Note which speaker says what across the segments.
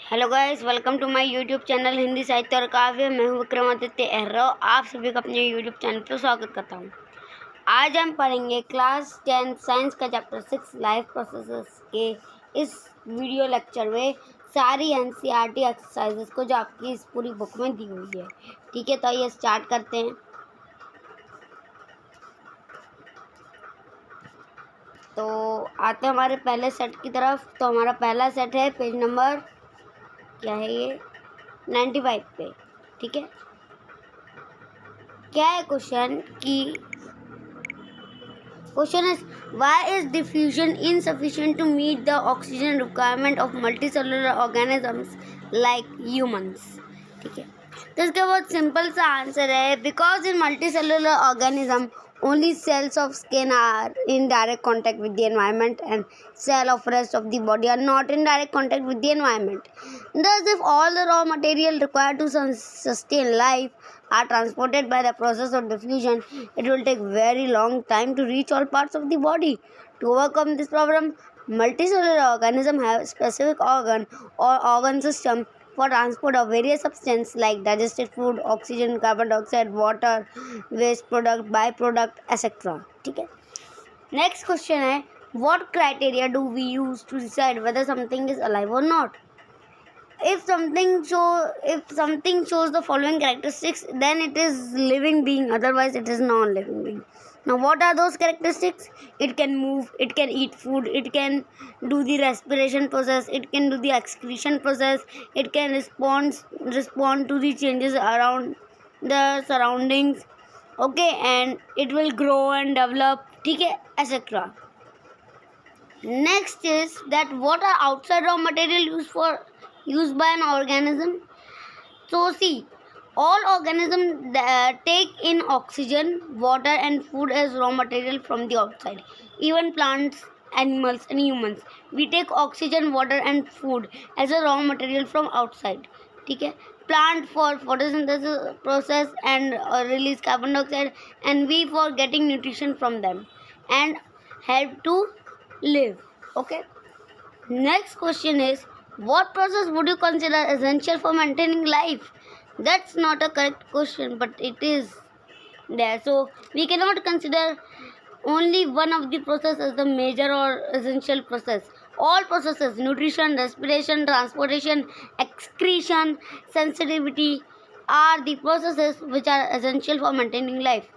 Speaker 1: Hello guys, welcome to my YouTube channel Hindi साहित्य और काव्य। मैं हूँ विक्रमादित्य एहराव। आप सभी का अपने यूट्यूब चैनल पर स्वागत करता हूँ। आज हम पढ़ेंगे क्लास 10 साइंस का चैप्टर 6 लाइफ प्रोसेसेस के इस वीडियो लेक्चर में सारी एनसीईआरटी एक्सरसाइजेस को जो आपकी इस पूरी बुक में दी हुई है। ठीक है, तो ये स्टार्ट करते हैं। तो आते हैं हमारे पहले सेट की तरफ। तो हमारा पहला सेट है पेज नंबर क्या है ये 95 पे। ठीक है, क्या है question is why is diffusion insufficient to meet the oxygen requirement of multicellular organisms like humans. ठीक है, तो इसका बहुत सिंपल सा आंसर है, because in multicellular organism only cells of skin are in direct contact with the environment and cell of rest of the body are not in direct contact with the environment. Thus, if all the raw material required to sustain life are transported by the process of diffusion, it will take very long time to reach all parts of the body. To overcome this problem, multicellular organisms have specific organ system for transport of various substances like digested food, oxygen, carbon dioxide, water, waste product, byproduct, etc. ठीक है, next question है, what criteria do we use to decide whether something is alive or not? If something shows the following characteristics, then it is living being, otherwise it is non-living being. Now what are those characteristics? It can move, it can eat food, it can do the respiration process, it can do the excretion process, it can respond to the changes around the surroundings, okay, and it will grow and develop, ठीक है, etc. Next is that what are outside raw material used by an organism? So see, all organisms take in oxygen, water and food as raw material from the outside. Even plants, animals and humans, we take oxygen, water and food as a raw material from outside. ठीक है, plant for photosynthesis process and release carbon dioxide, and we for getting nutrition from them and help to live. Okay, next question is, what process would you consider essential for maintaining life? That's not a correct question, but it is there. So we cannot consider only one of the process as the major or essential process. All processes, nutrition, respiration, transportation, excretion, sensitivity, are the processes which are essential for maintaining life.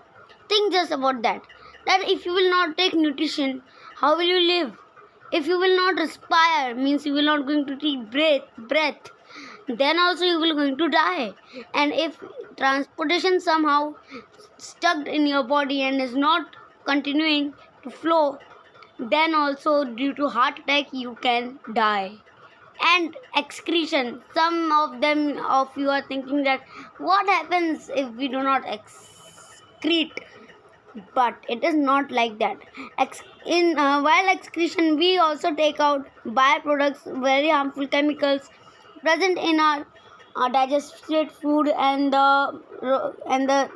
Speaker 1: Think just about that if you will not take nutrition, how will you live? If you will not respire, means you will not going to take breath, then also you will going to die. And if transportation somehow stuck in your body and is not continuing to flow, then also due to heart attack you can die. And excretion, some of you are thinking that what happens if we do not excrete, but it is not like that. While excretion, we also take out byproducts, very harmful chemicals present in our digested food, and the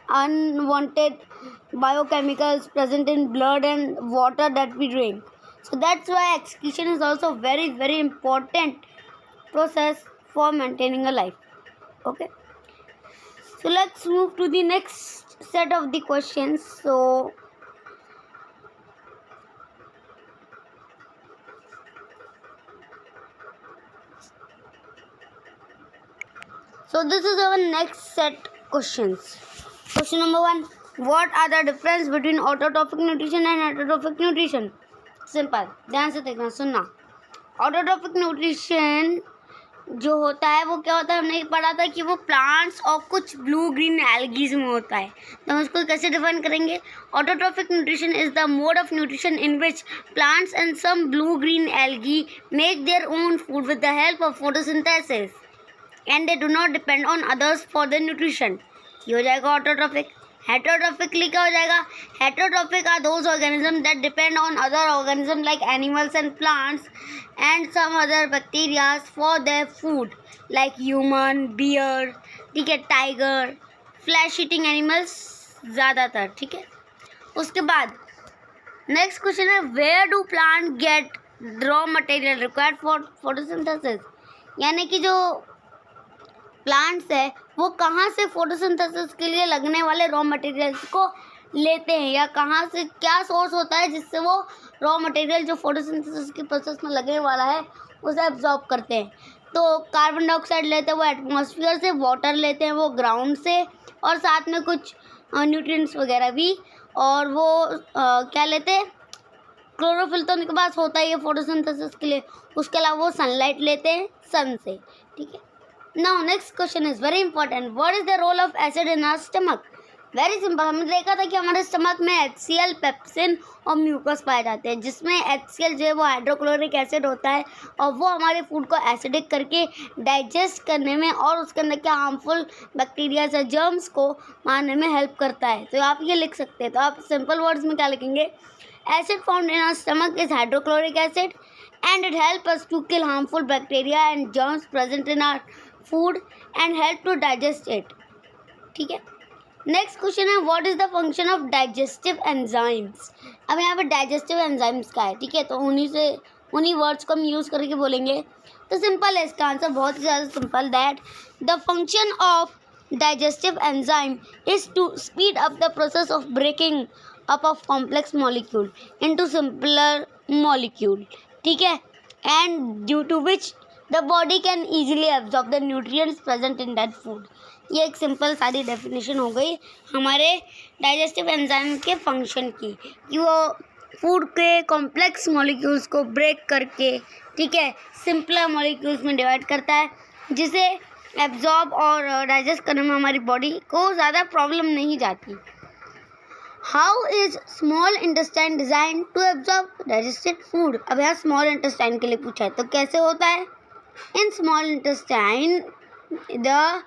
Speaker 1: unwanted biochemicals present in blood and water that we drink. So that's why excretion is also very, very important process for maintaining a life. Okay, so let's move to the next set of the questions. So this is our next set questions. Question number 1, what are the difference between autotrophic nutrition and heterotrophic nutrition? Simple, ध्यान से देखना, सुनना। Autotrophic nutrition जो होता है वो क्या होता है, हमने पढ़ा था कि वो प्लांट्स और कुछ ब्लू ग्रीन एल्गीज में होता है। तो हम उसको कैसे डिफाइन करेंगे? Autotrophic nutrition is the mode of nutrition in which plants and some blue green algae make their own food with the help of photosynthesis and they do not depend on others for the nutrition. ये हो जाएगा autotrophic. Heterotrophically क्या हो जाएगा? Heterotrophic are those organism that depend on other organism like animals and plants and some other bacteria for their food like human, bear, ठीक है, tiger, flesh eating animals ज़्यादातर। ठीक है, उसके बाद नेक्स्ट क्वेश्चन है, where do plant get raw material required for photosynthesis? यानी कि जो प्लांट्स है वो कहाँ से फोटोसिंथेसिस के लिए लगने वाले रॉ मटेरियल्स को लेते हैं, या कहाँ से क्या सोर्स होता है जिससे वो रॉ मटेरियल जो फोटोसिंथेसिस के प्रोसेस में लगने वाला है उसे एब्जॉर्ब करते हैं। तो कार्बन डाइऑक्साइड लेते हैं वो एटमॉस्फेयर से, वाटर लेते हैं वो ग्राउंड से, और साथ में कुछ न्यूट्रिएंट्स वगैरह भी, और वो क्या लेते हैं, क्लोरोफिल तो उनके पास होता ही है फोटोसिंथेसिस के लिए, उसके अलावा वो सनलाइट लेते हैं सन से। ठीक है, now next question is very important, what is the role of acid in our stomach? Very simple, हमने देखा था कि हमारे स्टमक में HCl, पेप्सिन और म्यूकस पाए जाते हैं, जिसमें HCl जो है वो हाइड्रोक्लोरिक एसिड होता है, और वो हमारे फूड को एसिडिक करके डाइजेस्ट करने में और उसके अंदर क्या हार्मफुल बैक्टीरिया या जर्म्स को मारने में हेल्प करता है। तो आप ये लिख सकते हैं, तो आप सिंपल वर्ड्स में क्या लिखेंगे, acid found in our stomach is hydrochloric acid and it helps us to kill harmful bacteria and germs present in our food and help to digest it। ठीक है, नेक्स्ट क्वेश्चन है, what is the function of digestive enzymes? अब यहाँ पे digestive enzymes का है, ठीक है, तो उन्हीं वर्ड्स को हम यूज़ करके बोलेंगे। तो सिंपल है इसका आंसर, बहुत ही ज़्यादा simple, that the function of digestive enzyme is to speed up the process of breaking up of complex molecule into simpler molecule. ठीक है, and due to which the body can easily absorb the nutrients present in that food. ये एक simple सारी definition हो गई हमारे digestive enzyme के function की, कि वो फूड के कॉम्प्लेक्स मॉलिक्यूल्स को ब्रेक करके, ठीक है, सिंपलर मॉलिक्यूल्स में डिवाइड करता है, जिसे एब्जॉर्ब और डाइजेस्ट करने में हमारी बॉडी को ज़्यादा प्रॉब्लम नहीं जाती। How is small intestine design to absorb digested food? अब यहाँ स्मॉल इंटेस्टाइन के लिए पूछा है, तो कैसे होता है? In small intestine the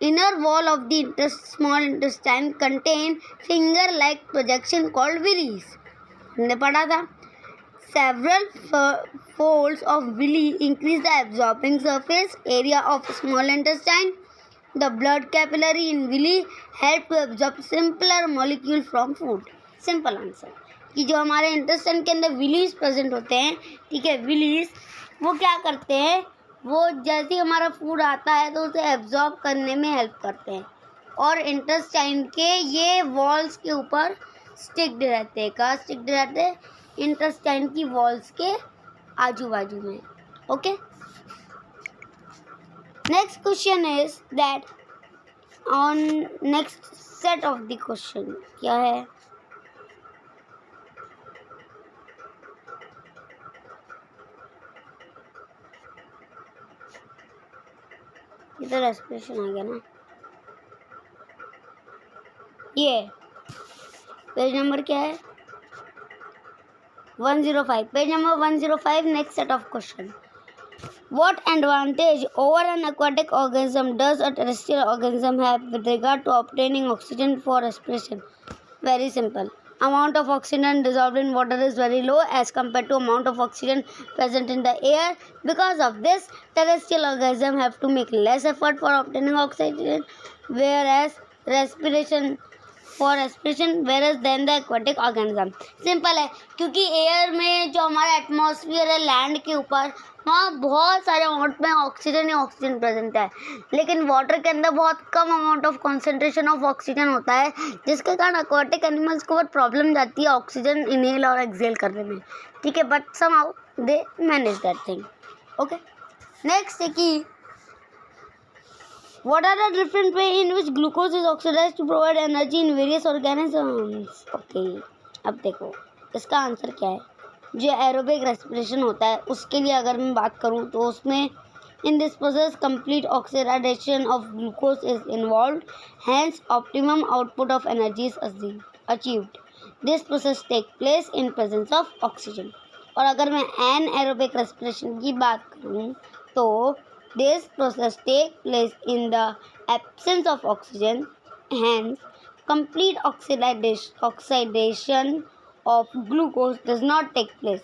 Speaker 1: inner wall of the small intestine contain finger-like projection called villi। हमने पढ़ा था, several folds of villi increase the absorbing surface area of small intestine। The blood capillary in villi help to absorb simpler molecule from food। Simple answer, कि जो हमारे intestine के अंदर villis present होते हैं, ठीक है, विलीज वो क्या करते हैं, वो जैसे ही हमारा फूड आता है तो उसे एब्जॉर्ब करने में हेल्प करते हैं, और इंटेस्टाइन के ये वॉल्स के ऊपर स्टिक्ड रहते हैं। कहाँ स्टिक्ड रहते हैं? इंटेस्टाइन की वॉल्स के आजू बाजू में। Okay, next question is that on next set of the question क्या है? इधर रेस्पिरेशन आ गया ना, ये पेज नंबर क्या है? 105, page number 105, next set of question, what advantage over an aquatic organism does a terrestrial organism have with regard to obtaining oxygen for respiration? Very simple, amount of oxygen dissolved in water is very low as compared to amount of oxygen present in the air. Because of this, terrestrial organisms have to make less effort for obtaining oxygen, whereas whereas than the aquatic organism। Simple है, क्योंकि air में जो हमारा atmosphere है land के ऊपर, वहाँ बहुत सारे अमाउंट में ऑक्सीजन ही ऑक्सीजन प्रेजेंट है, लेकिन वाटर के अंदर बहुत कम amount of concentration of oxygen होता है, जिसके कारण aquatic एनिमल्स को बहुत प्रॉब्लम जाती है ऑक्सीजन इनहेल और एक्सहेल करने में। ठीक है, but somehow they manage that thing. Okay, next है कि what are the different way in which glucose is oxidized to provide energy in various organisms? Okay, अब देखो इसका आंसर क्या है। जो एरोबिक रेस्पिरेशन होता है उसके लिए अगर मैं बात करूँ तो उसमें in this process complete oxidation of glucose is involved, hence optimum output of energy is achieved। This process take place in presence of oxygen। और अगर मैं anaerobic respiration की बात करूँ तो this process take place in the absence of oxygen, hence complete oxidation of glucose does not take place।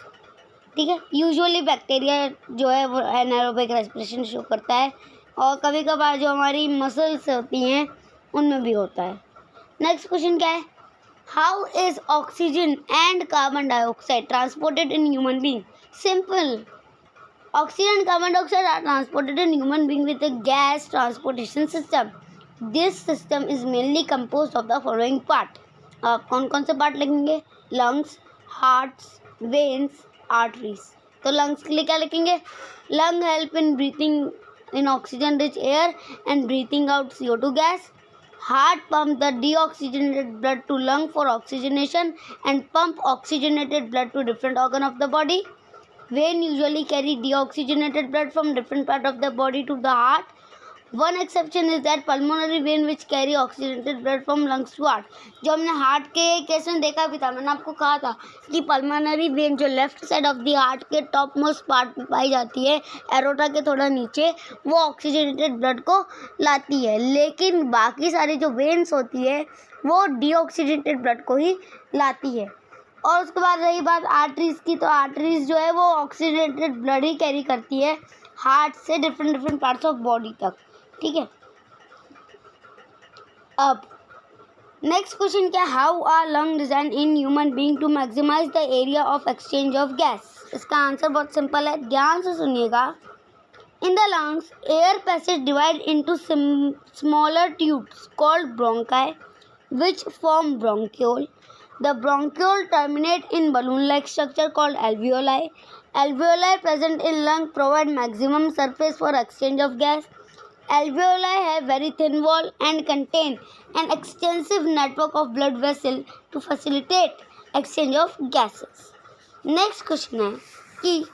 Speaker 1: ठीक है, usually bacteria जो है वो एनारोबिक रेस्पिरेशन शो करता है, और कभी कभार जो हमारी मसल्स होती हैं उनमें भी होता है। नेक्स्ट क्वेश्चन क्या है? How is oxygen and carbon dioxide transported in human being? Simple, Oxygen and carbon dioxide are transported in human being with a gas transportation system. This system is mainly composed of the following part. आप कौन कौन से part लिखेंगे? Lungs, hearts, veins, arteries. तो lungs के लिए क्या लिखेंगे? Lung help in breathing in oxygen rich air and breathing out CO2 gas. Heart pump the deoxygenated blood to lung for oxygenation and pump oxygenated blood to different organ of the body. Vein usually carry deoxygenated blood from different part of the body to the heart. One exception is that pulmonary vein which carry oxygenated blood from lungs to heart. जो हमने heart के case में देखा भी था, मैंने आपको कहा था कि पल्मोनरी वेन जो left side of the heart के टॉप मोस्ट पार्ट में पाई जाती है, एरोटा के थोड़ा नीचे, वो ऑक्सीजनेटेड ब्लड को लाती है. लेकिन बाकी सारी जो वेन्स होती है वो डीऑक्सीजनेटेड ब्लड को ही लाती है. और उसके बाद रही बात आर्टरीज की, तो आर्टरीज जो है वो ऑक्सीजनेटेड ब्लड ही कैरी करती है हार्ट से डिफरेंट पार्ट्स ऑफ बॉडी तक. ठीक है. अब नेक्स्ट क्वेश्चन क्या? How are lung design in human being to maximise the area of exchange of gas? इसका आंसर बहुत सिंपल है, ध्यान से सुनिएगा. In the lungs air passage divide into smaller tubes called bronchi which form bronchiole. The bronchiole terminate in balloon-like structure called alveoli. Alveoli present in lung provide maximum surface for exchange of gas. Alveoli have very thin wall and contain an extensive network of blood vessels to facilitate exchange of gases. Next question है कि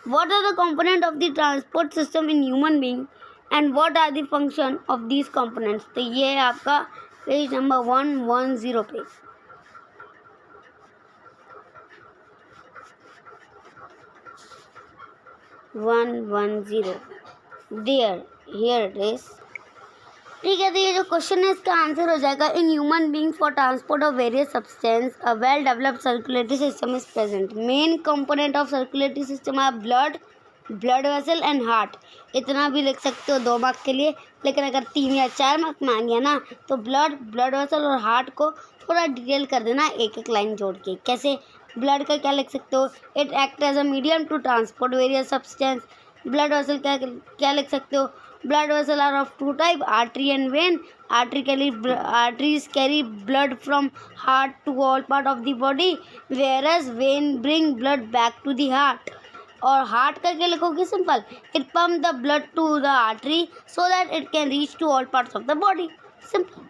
Speaker 1: what are the components of the transport system in human being and what are the function of these components? तो ये है आपका page number 110 पे. There here it is. ठीक है. तो ये जो क्वेश्चन है इसका आंसर हो जाएगा इन human being for transport of various substance a well developed circulatory system is present. Main component of circulatory system है ब्लड वेसल एंड हार्ट. इतना भी लिख सकते हो 2 मार्क के लिए, लेकिन अगर 3 या 4 मार्क में आ गया ना तो ब्लड वेसल और हार्ट को थोड़ा डिटेल कर देना एक एक लाइन जोड़ के. कैसे? ब्लड का क्या लिख सकते हो? It act as a medium to transport various substance. Blood vessel क्या लिख सकते हो? Blood vessel are of 2 type, artery and vein. Arteries carry blood from heart to all part of the body, whereas vein bring blood back to the heart. और heart का क्या लिखोगे? Simple, it pump the blood to the artery so that it can reach to all parts of the body. Simple.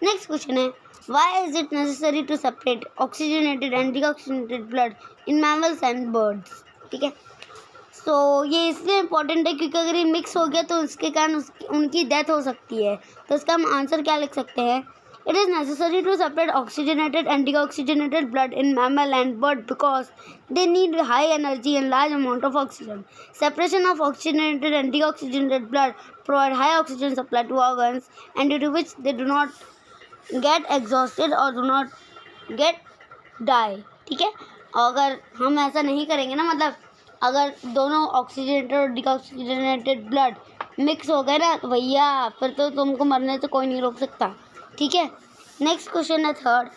Speaker 1: Next question है why is it necessary to separate oxygenated and deoxygenated blood in mammals and birds? ठीक है. सो ये इसलिए important है क्योंकि अगर ये mix हो गया तो उसके कारण उनकी डेथ हो सकती है. तो इसका हम आंसर क्या लिख सकते हैं? It is necessary to separate oxygenated and deoxygenated blood in mammal and bird because they need high energy and large amount of oxygen. Separation of oxygenated and deoxygenated blood provide high oxygen supply to organs and due to which they do not get exhausted or do not get die. ठीक है. अगर हम ऐसा नहीं करेंगे ना, मतलब अगर दोनों ऑक्सीजनेटेड और डिऑक्सीजनेटेड ब्लड मिक्स हो गए ना तो भैया फिर तो तुमको मरने से कोई नहीं रोक सकता. ठीक है. नेक्स्ट क्वेश्चन है third.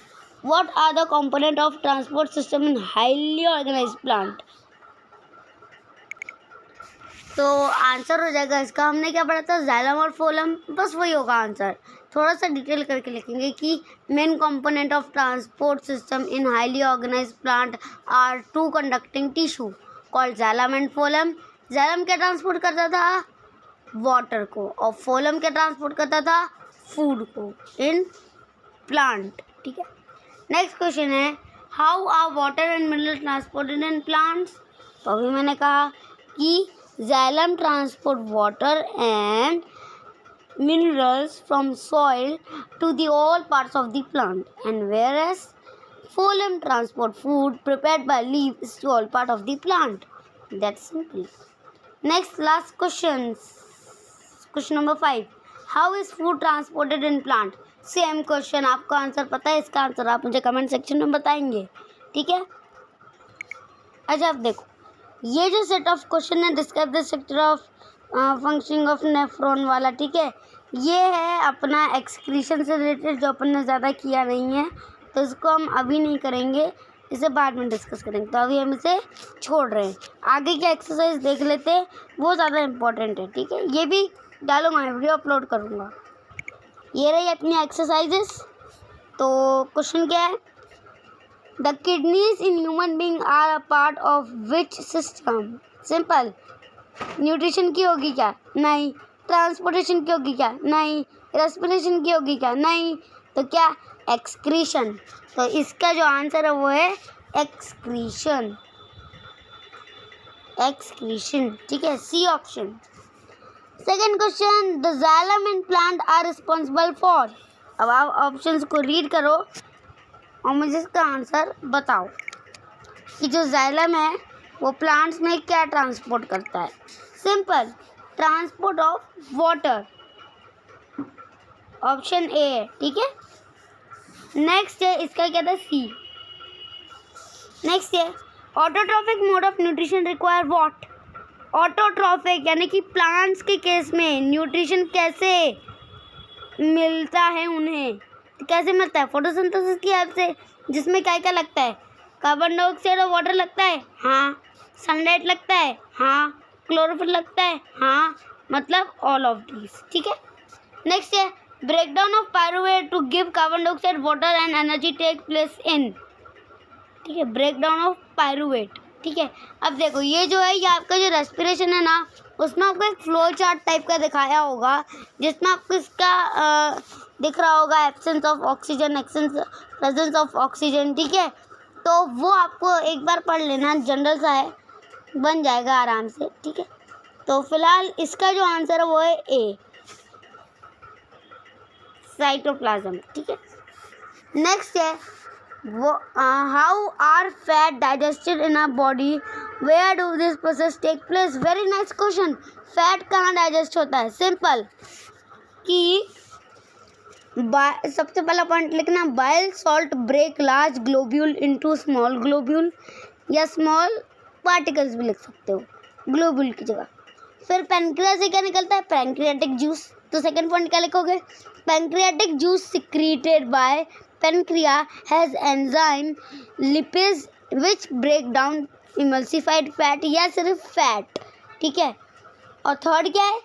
Speaker 1: What are the component of transport system in highly organised plant? तो आंसर हो जाएगा इसका, हमने क्या पढ़ा था? जाइलम और फोलम. बस वही होगा आंसर. थोड़ा सा डिटेल करके लिखेंगे कि main component of transport system in highly organised plant are 2 conducting tissue called xylem and phloem. Xylem क्या ट्रांसपोर्ट करता था? वाटर को. और फोलम क्या ट्रांसपोर्ट करता था? फूड को इन प्लांट. ठीक है. नेक्स्ट क्वेश्चन है how are water and mineral transported in plants? तो अभी मैंने कहा कि xylem transport water and minerals from soil to the all parts of the plant and whereas phloem transport food prepared by leaves to all part of the plant. That's simple. Next, last questions. Question number 5. How is food transported in plant? Same question. आपको answer पता है? इसका answer आप मुझे comment section में बताएंगे. ठीक है. अच्छा, अब देखो ये जो सेट ऑफ क्वेश्चन है describe the structure of functioning of nephron वाला. ठीक है. ये है अपना एक्सक्रीशन से रिलेटेड जो अपन ने ज़्यादा किया नहीं है, तो इसको हम अभी नहीं करेंगे. इसे बाद में डिस्कस करेंगे, तो अभी हम इसे छोड़ रहे हैं। आगे की एक्सरसाइज देख लेते हैं, वो ज़्यादा इम्पोर्टेंट है, ठीक है। ये भी डालूंगा, मैं वीडियो अपलोड करूँगा। ये रही अपनी एक्सरसाइजेस। तो क्वेश्चन क्या है, the kidneys in human being are a part of which system. Simple. Nutrition की होगी क्या? नहीं। ट्रांसपोर्टेशन की होगी क्या? नहीं। रेस्पिरेशन की होगी क्या? नहीं। तो क्या? एक्सक्रीशन। तो इसका जो आंसर है वो है एक्सक्रीशन। एक्सक्रीशन, ठीक है, C option. Second question, the xylem in plant are responsible for. अब आप ऑप्शंस को रीड करो और मुझे इसका आंसर बताओ कि जो जाइलम है वो प्लांट्स में क्या ट्रांसपोर्ट करता है। Simple, transport of water, option A है, ठीक है। नेक्स्ट है, इसका क्या था, सी। नेक्स्ट है, autotrophic mode of nutrition require what. Autotrophic यानी कि प्लांट्स के केस में न्यूट्रिशन कैसे मिलता है उन्हें, तो कैसे मिलता है? फोटोसिंथेसिस की हेल्प से, जिसमें क्या क्या लगता है? कार्बन डाइऑक्साइड और वाटर लगता है, हाँ। सनलाइट लगता है, हाँ। क्लोरोफिल लगता है, हाँ। मतलब ऑल ऑफ दीज, ठीक है। नेक्स्ट है, breakdown of pyruvate to give carbon dioxide water and energy take place in, ठीक है, ब्रेकडाउन ऑफ पायरुवेट, ठीक है। अब देखो, ये जो है, ये आपका जो रेस्पिरेशन है ना, उसमें आपको एक फ्लो चार्ट टाइप का दिखाया होगा, जिसमें आपको इसका दिख रहा होगा absence of oxygen, presence of oxygen, ठीक है। तो वो आपको एक बार पढ़ लेना, जनरल सा है, बन जाएगा आराम से, ठीक है। तो फिलहाल इसका जो आंसर है वो है ए, साइटोप्लाज्म, ठीक है। नेक्स्ट है, वो how are fat digested in our body, where do this process take place. Very nice question. Fat कहाँ डाइजेस्ट होता है? सिंपल कि सबसे पहला पॉइंट लिखना, bile salt break large globule into small globule, या स्मॉल पार्टिकल्स भी लिख सकते हो ग्लोब्यूल की जगह। फिर पैनक्रियास से क्या निकलता है? Pancreatic juice. तो सेकंड पॉइंट क्या लिखोगे? Pancreatic juice secreted by pancreas has enzyme lipase which break down emulsified fat, या सिर्फ फैट, ठीक है। और थर्ड क्या है?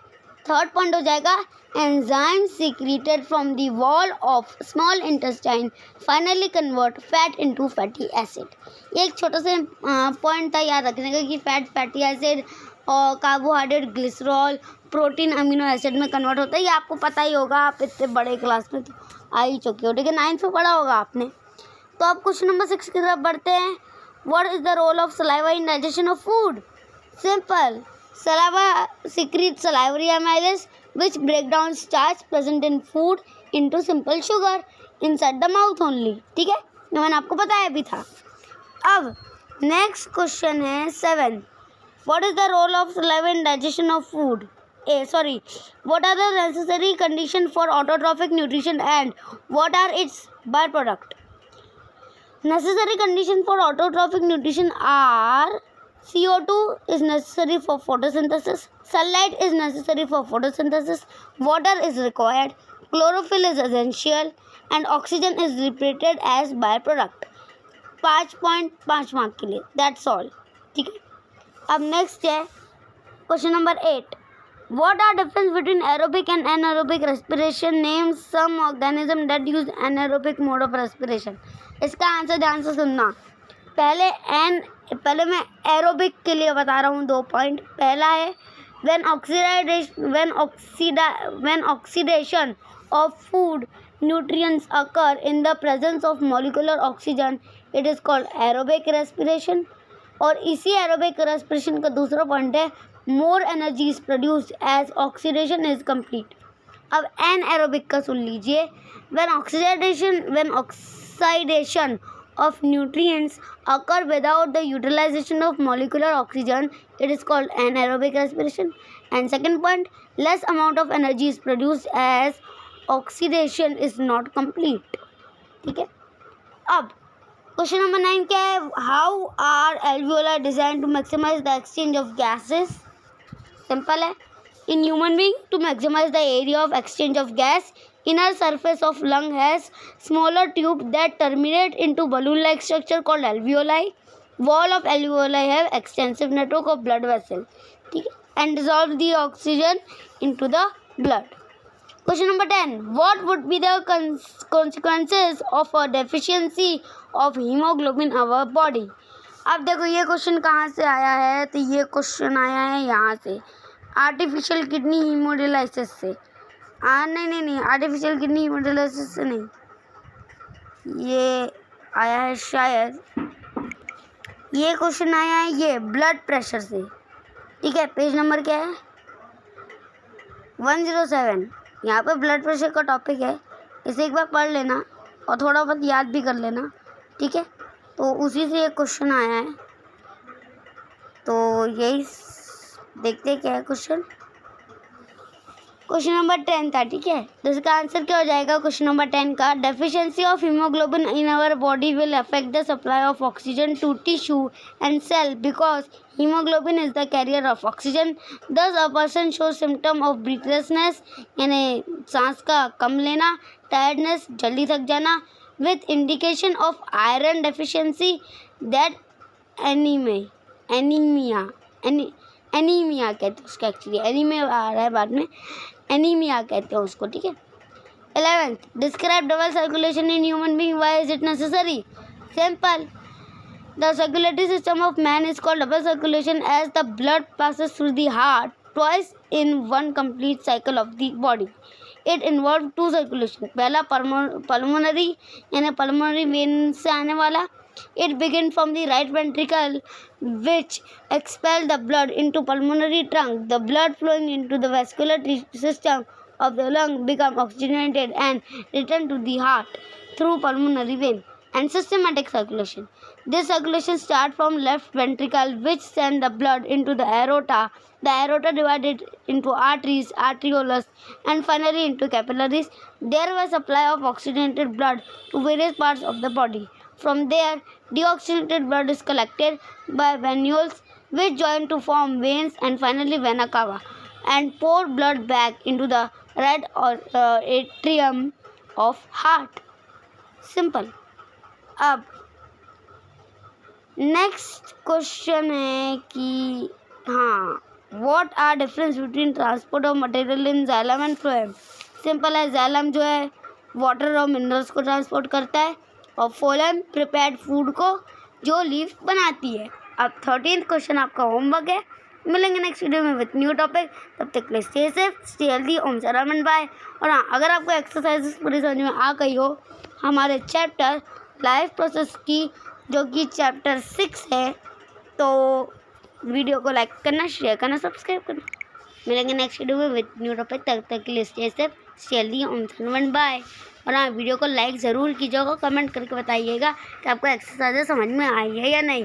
Speaker 1: थर्ड पॉइंट हो जाएगा, enzyme secreted from the wall of small intestine finally convert fat into fatty acid. ये एक छोटा सा पॉइंट था याद रखने का कि फैट फैटी एसिड और carbohydrate glycerol protein amino acid में कन्वर्ट होता है। ये आपको पता ही होगा, आप इतने बड़े क्लास में तो आ ही चुके हो, ठीक है, 9th में पढ़ा होगा आपने। तो अब क्वेश्चन नंबर 6 की तरफ बढ़ते हैं। What is the role of saliva in digestion of food? Simple, saliva secretes salivary amylase which break down starch present in food into simple sugar inside the mouth only, ठीक है, ये मैंने आपको बताया भी था। अब नेक्स्ट क्वेश्चन है 7, what is the role of saliva in digestion of food? what are the necessary condition for autotrophic nutrition and what are its byproduct? Necessary condition for autotrophic nutrition are CO2 is necessary for photosynthesis, sunlight is necessary for photosynthesis, water is required, chlorophyll is essential and oxygen is liberated as byproduct। 5.5 mark के लिए, that's all, ठीक है। अब next है question number 8, what are difference between aerobic and anaerobic respiration? Name some organism that use anaerobic mode of respiration। इसका answer ध्यान से सुनना। पहले मैं एरोबिक के लिए बता रहा हूँ 2 पॉइंट। पहला है when oxidation of food nutrients occur in the presence of molecular oxygen, it is called aerobic respiration। और इसी एरोबिक रेस्पिरेशन का दूसरा पॉइंट है more energy is produced as oxidation is complete। अब anaerobic का सुन लीजिए, when oxidation of nutrients occur without the utilization of molecular oxygen, it is called anaerobic respiration। and second point, less amount of energy is produced as oxidation is not complete, ठीक है। अब question number 9 क्या है? How are alveoli designed to maximize the exchange of gases? Simple है, In human being, to maximize the area of exchange of gas, inner surface of lung has smaller tube that terminate into balloon-like structure called alveoli. Wall of alveoli have extensive network of blood vessel, ठीक है, and dissolve the oxygen into the blood. Question number 10. What would be the consequences of a deficiency of hemoglobin in our body? अब देखो ये question कहाँ से आया है, तो ये क्वेश्चन आया है यहाँ से, आर्टिफिशियल किडनी हीमोडायलिसिस से। नहीं, आर्टिफिशियल किडनी हीमोडायलिसिस से नहीं, ये आया है शायद, ये क्वेश्चन आया है ये ब्लड प्रेशर से, ठीक है। पेज नंबर क्या है? 107। यहाँ पे ब्लड प्रेशर का टॉपिक है, इसे एक बार पढ़ लेना और थोड़ा बहुत याद भी कर लेना, ठीक है। तो उसी से एक क्वेश्चन आया है, तो यही देखते क्या है क्वेश्चन। क्वेश्चन नंबर 10 था, ठीक है। तो इसका आंसर क्या हो जाएगा क्वेश्चन नंबर 10 का? Deficiency of haemoglobin in our body will affect the supply of oxygen to tissue and cell because haemoglobin is the carrier of oxygen. Thus a person show symptom of breathlessness, यानी सांस का कम लेना, tiredness, जल्दी थक जाना, with indication of iron deficiency, that anaemia कहते हैं उसका, एक्चुअली एनीमिया आ रहा है बाद में, एनीमिया कहते हैं उसको, ठीक है। 11th, describe double circulation in human being, why is it necessary? Simple, the circulatory system of man is called double circulation as the blood passes through the heart twice in one complete cycle of the body. It involve two circulation, पहला pulmonary यानी pulmonary vein से आने वाला। It begins from the right ventricle, which expels the blood into pulmonary trunk. The blood flowing into the vascular system of the lung becomes oxygenated and return to the heart through pulmonary vein. And systematic circulation. This circulation starts from left ventricle, which sends the blood into the aorta. The aorta divided into arteries, arterioles, and finally into capillaries. There was supply of oxygenated blood to various parts of the body. From there, deoxygenated blood is collected by venules, which join to form veins and finally vena cava, and pour blood back into the right atrium of heart. Simple. अब next question है कि हाँ, what are difference between transport of material in xylem and phloem? Simple है, xylem जो है water और minerals को transport करता है और फ्लोएम प्रिपेयर्ड फूड को जो लीफ बनाती है। अब 13th क्वेश्चन आपका होमवर्क है। मिलेंगे नेक्स्ट वीडियो में विथ न्यू टॉपिक, तब तक के लिए स्टे सेफ, स्टे हेल्दी, ओम सरामन बाय। और हाँ, अगर आपको एक्सरसाइजेस पूरी समझ में आ गई हो हमारे चैप्टर लाइफ प्रोसेस की, जो कि चैप्टर 6 है, तो वीडियो को लाइक करना, शेयर करना, सब्सक्राइब करना। मिलेंगे नेक्स्ट वीडियो में विथ न्यू टॉपिक, तब तक के लिए स्टे सेफ, स्टे हेल्दी, ओम सरामन बाय। और हाँ, वीडियो को लाइक ज़रूर कीजिएगा, कमेंट करके बताइएगा कि आपको एक्सरसाइजेस समझ में आई है या नहीं।